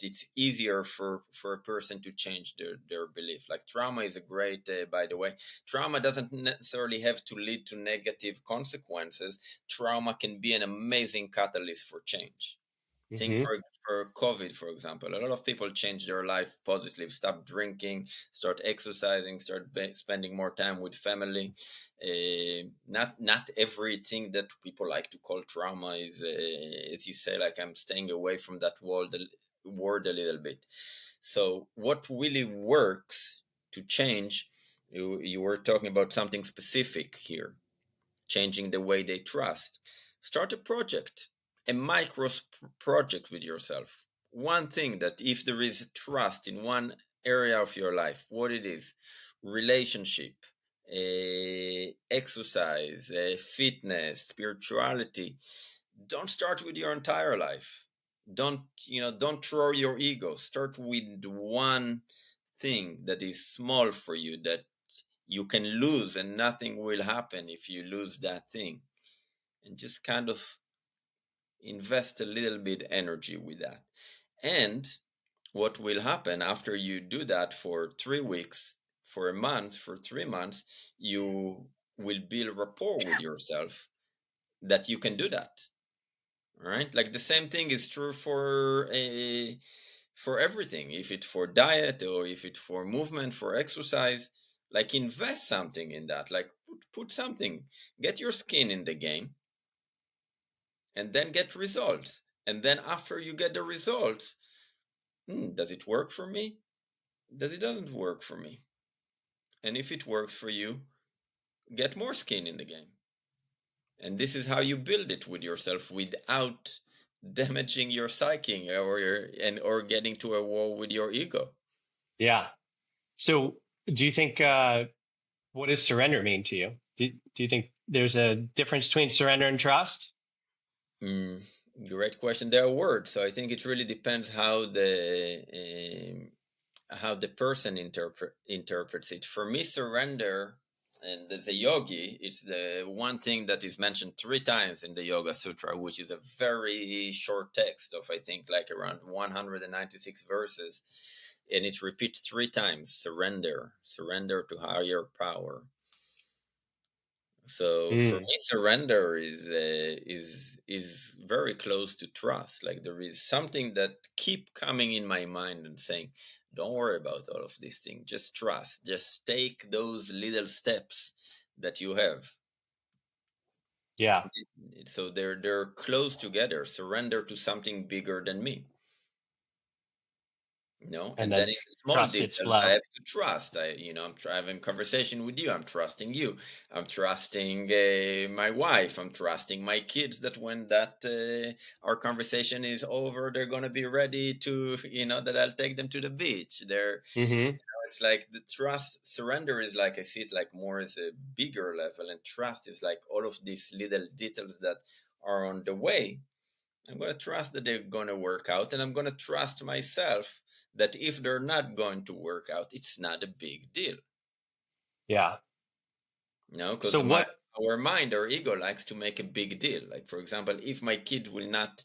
it's easier for a person to change their belief. Like trauma is a great by the way, trauma doesn't necessarily have to lead to negative consequences. Trauma can be an amazing catalyst for change. Think Hmm. for COVID, for example, a lot of people change their life positively, stop drinking, start exercising, start spending more time with family. Not everything that people like to call trauma is, as you say, like I'm staying away from that word a little bit. So what really works to change? You were talking about something specific here, changing the way they trust. Start a project, a micro project with yourself. One thing that, if there is trust in one area of your life, what it is, relationship, exercise, fitness, spirituality, don't start with your entire life. Don't throw your ego. Start with one thing that is small for you, that you can lose and nothing will happen if you lose that thing, and just kind of invest a little bit energy with that. And what will happen after you do that for 3 weeks, for a month, for 3 months, you will build rapport with yourself that you can do that. All right, like the same thing is true for everything. If it's for diet, or if it's for movement, for exercise, like invest something in that. Like put something, get your skin in the game, and then get results. And then after you get the results, does it work for me? Does it doesn't work for me? And if it works for you, get more skin in the game. And this is how you build it with yourself without damaging your psyche, or getting to a war with your ego. Yeah. So do you think, what does surrender mean to you? Do you think there's a difference between surrender and trust? Mm, Great question. There are words, so I think it really depends how the person interprets it. For me, surrender, and as a yogi, it's the one thing that is mentioned 3 times in the Yoga Sutra, which is a very short text of, I think, like around 196 verses, and it repeats 3 times: surrender, surrender to higher power. So for Mm, me, surrender is very close to trust. Like there is something that keep coming in my mind and saying, "Don't worry about all of these things. Just trust. Just take those little steps that you have." yeah. So they're close together. Surrender to something bigger than me. And And then then in the small trust its details, I flow. have to trust. I'm having conversation with you. I'm trusting you. I'm trusting my wife. I'm trusting my kids that when that our conversation is over, they're gonna be ready to, that I'll take them to the beach. Hmm. It's like the trust surrender is like I see it like more as a bigger level, and trust is like all of these little details that are on the way. I'm going to trust that they're going to work out, and I'm going to trust myself that if they're not going to work out, it's not a big deal. Yeah. So Because what? our mind, our ego likes to make a big deal. Like, for example, if my kid will not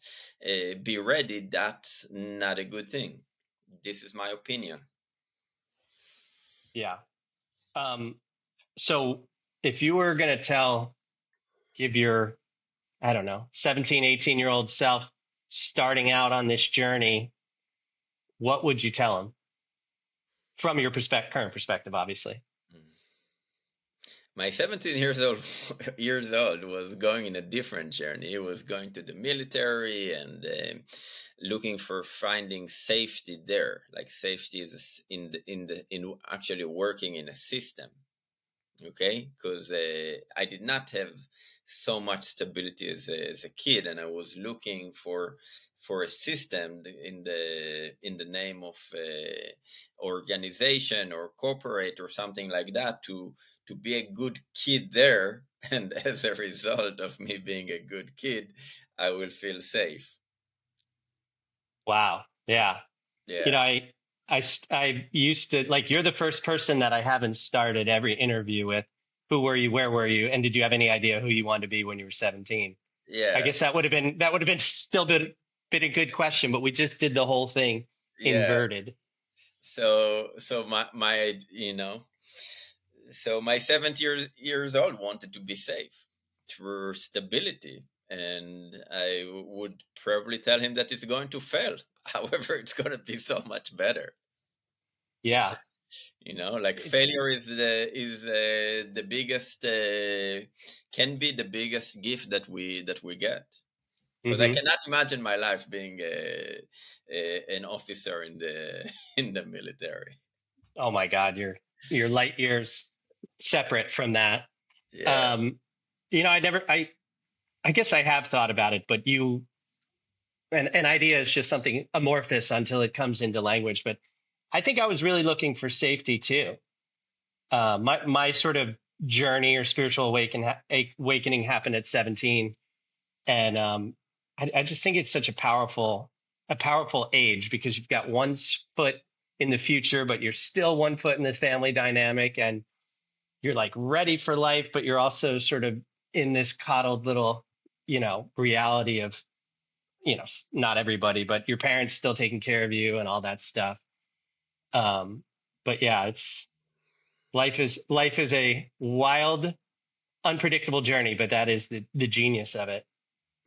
be ready, that's not a good thing. This is my opinion. Yeah. Um, so if you were going to give your, I don't know, 17, 18-year-old self starting out on this journey, what would you tell him from your current perspective, obviously? My 17 years old was going in a different journey. He was going to the military and looking for finding safety there. Like safety is in actually working in a system. Okay, because I did not have so much stability as a kid, and I was looking for a system in the name of organization or corporate or something like that to be a good kid there. And as a result of me being a good kid, I will feel safe. Wow. Yeah. You Yeah. know, I used to, like, you're the first person that I haven't started every interview with. Who were you? Where were you? And did you have any idea who you wanted to be when you were 17? I Yeah. guess that would have been still been a good question, but we just did the whole thing Yeah. inverted. So my 7 years old wanted to be safe through stability, and I would probably tell him that it's going to fail. However, it's going to be so much better. Yeah. Like It's failure is the biggest can be the biggest gift that we get. Because I hmm cannot imagine my life being an officer in the in the military. Oh my God, you're light years separate from that. Yeah. Um, I guess I have thought about it, but an idea is just something amorphous until it comes into language. But I think I was really looking for safety too. My sort of journey or spiritual awakening happened at 17, and I just think it's such a powerful age because you've got one foot in the future, but you're still one foot in the family dynamic, and you're like ready for life, but you're also sort of in this coddled little, reality of, not everybody, but your parents still taking care of you and all that stuff. Um, but yeah, life is a wild, unpredictable journey, but that is the genius of it.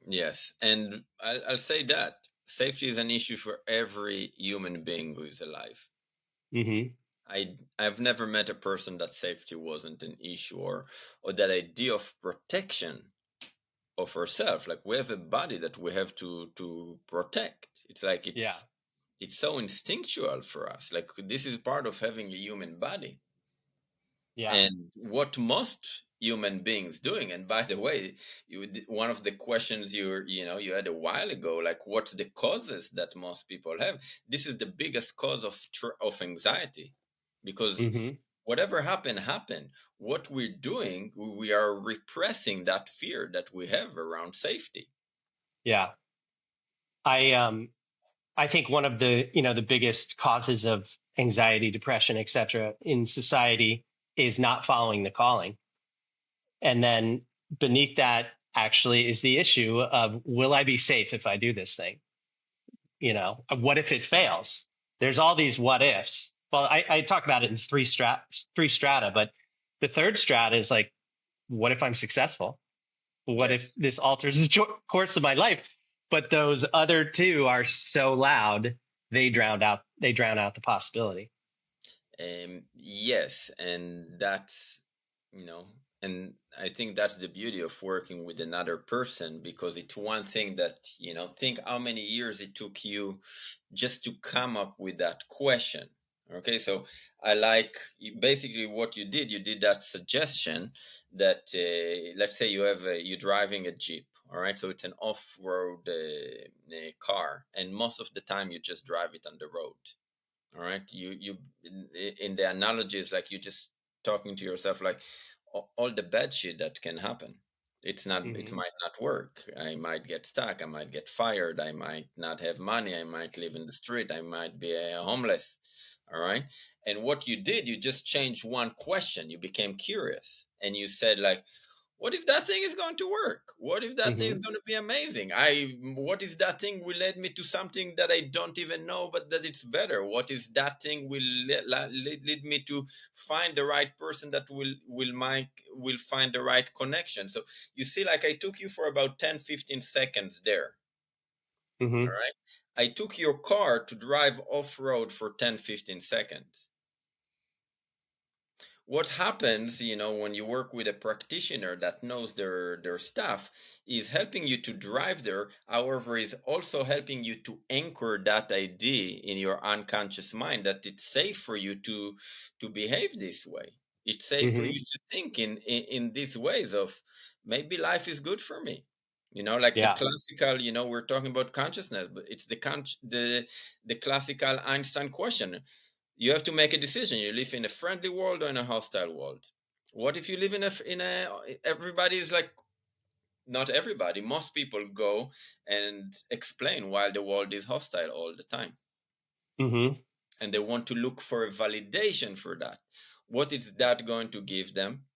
Yes, and I'll say that safety is an issue for every human being who is alive. Hmm. I've never met a person that safety wasn't an issue, or that idea of protection of herself. Like we have a body that we have to protect. It's like Yeah, it's so instinctual for us. Like this is part of having a human body. yeah. And what most human beings doing, and by the way, one of the questions you had a while ago, like what's the causes that most people have, this is the biggest cause of anxiety, because hmm whatever happened. What we're doing, we are repressing that fear that we have around safety. Yeah. I think one of the biggest causes of anxiety, depression, etc. in society is not following the calling. And then beneath that actually is the issue of, will I be safe if I do this thing? What if it fails? There's all these what ifs. Well, I talk about it in three strata, but the third strata is like, what if I'm successful? What if Yes. this alters the course of my life? But those other two are so loud, they drown out the possibility. Yes, and that's, you know And I think that's the beauty of working with another person, because it's one thing that, think how many years it took you just to come up with that question. Okay, so I like basically what you did. You did that suggestion that let's say you're driving a Jeep. All right, so it's an off-road car, and most of the time you just drive it on the road. All right, you in the analogy is like you just talking to yourself, like all the bad shit that can happen. It Hmm. might not work. I might get stuck. I might get fired. I might not have money. I might live in the street. I might be homeless. All right. And what you did, you just changed one question. You became curious and you said, like, what if that thing is going to work? What if that thing is Hmm. going to be amazing? What if that thing will lead me to something that I don't even know, but that it's better? What is that thing will lead me to find the right person that will find the right connection? So you see, like I took you for about 10-15 seconds there. All Hmm. right. I took your car to drive off road for 10-15 seconds. What happens, when you work with a practitioner that knows their stuff, is helping you to drive there. However, is also helping you to anchor that idea in your unconscious mind that it's safe for you to behave this way. It's safe for Hmm. you to think in these ways of, maybe life is good for me. Like the Yeah. classical, we're talking about consciousness, but it's the classical Einstein question. You have to make a decision. You live in a friendly world or in a hostile world. What if you live in a everybody's like, not everybody, most people go and explain why the world is hostile all the time, Hmm. and they want to look for a validation for that. What is that going to give them?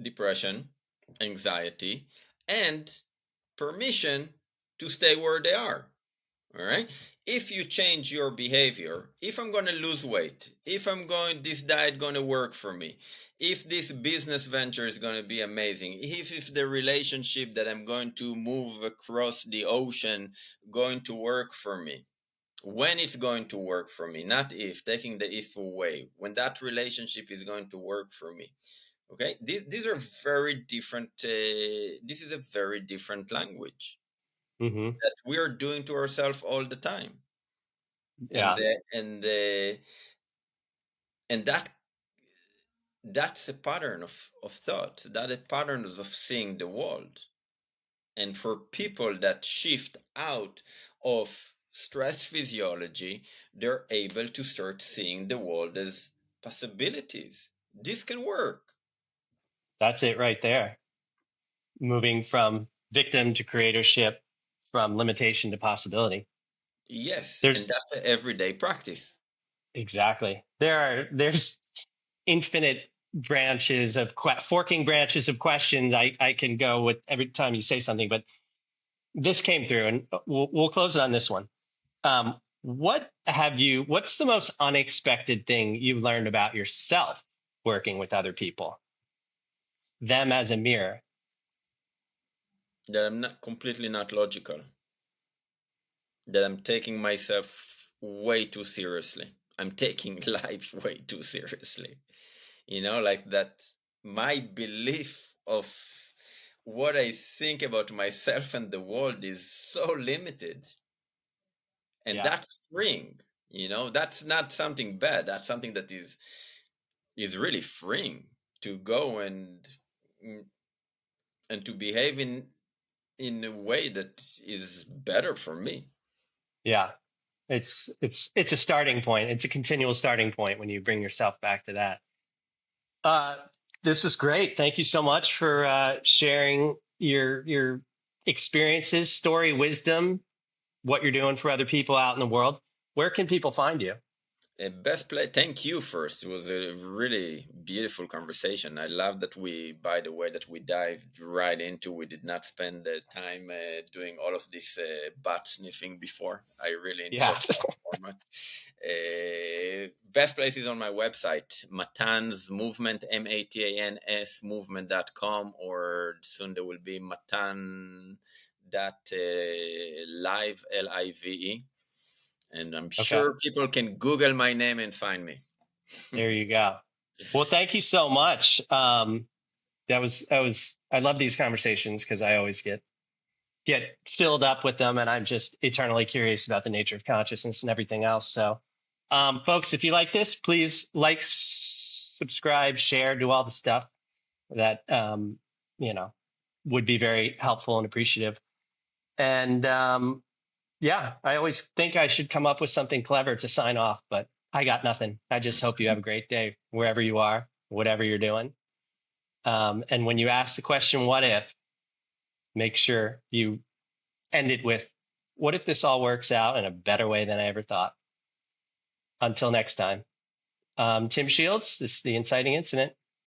Depression, anxiety, and permission to stay where they are. All right. If you change your behavior, if I'm going to lose weight, if this diet going to work for me, if this business venture is going to be amazing, if the relationship that I'm going to move across the ocean going to work for me, when it's going to work for me, not if, taking the if away, when that relationship is going to work for me. Okay. These are very different. This is a very different language Hmm. that we are doing to ourselves all the time. and Yeah. the and the and that's a pattern of thought, that a pattern of seeing the world. And for people that shift out of stress physiology, they're able to start seeing the world as possibilities. This can work. That's it right there. Moving from victim to creatorship, from limitation to possibility. Yes, and There's that's an everyday practice. exactly. There's infinite branches of forking branches of questions I can go with every time you say something, but this came through, and we'll close it on this one. What's the most unexpected thing you've learned about yourself working with other people, them as a mirror? That I'm not completely not logical, that I'm taking myself way too seriously. I'm taking life way too seriously. Like that, my belief of what I think about myself and the world is so limited. And Yeah. that's freeing. That's not something bad. That's something that is really freeing, to go and to behave in a way that is better for me. Yeah. It's a starting point. It's a continual starting point when you bring yourself back to that. Uh, this was great. Thank you so much for sharing your experiences, story, wisdom, what you're doing for other people out in the world. Where can people find you? Best play. Thank you first. It was a really beautiful conversation. I love that by the way, that we dived right into. We did not spend the time doing all of this butt sniffing before. I really Yeah. enjoyed that format. Best place is on my website, Matan's Movement, Matans movement.com, or soon there will be Matan dot live, live, and I'm Okay. sure people can Google my name and find me. There you go. Well, thank you so much. I love these conversations because I always get filled up with them, and I'm just eternally curious about the nature of consciousness and everything else. So, folks, if you like this, please like, subscribe, share, do all the stuff that, you know, would be very helpful and appreciative. And, yeah, I always think I should come up with something clever to sign off, but I got nothing. I just hope you have a great day wherever you are, whatever you're doing. And when you ask the question, what if, make sure you end it with, what if this all works out in a better way than I ever thought? Until next time, Tim Shields, this is the Inciting Incident.